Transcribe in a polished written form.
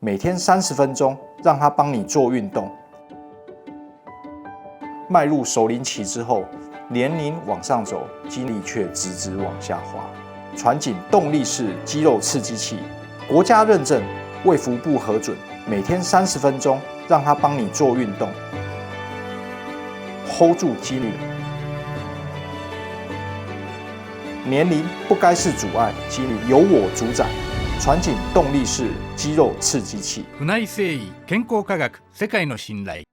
每天30分钟，让它帮你做运动。迈入熟龄期之后，年龄往上走，肌力却直直往下滑。传紧动力式肌肉刺激器，国家认证，卫福部核准，每天30分钟，让它帮你做运动 ，hold 住肌力。年龄不该是阻碍，肌力由我主宰。传紧动力式肌肉刺激器。船井製衣健康科学世界の信頼。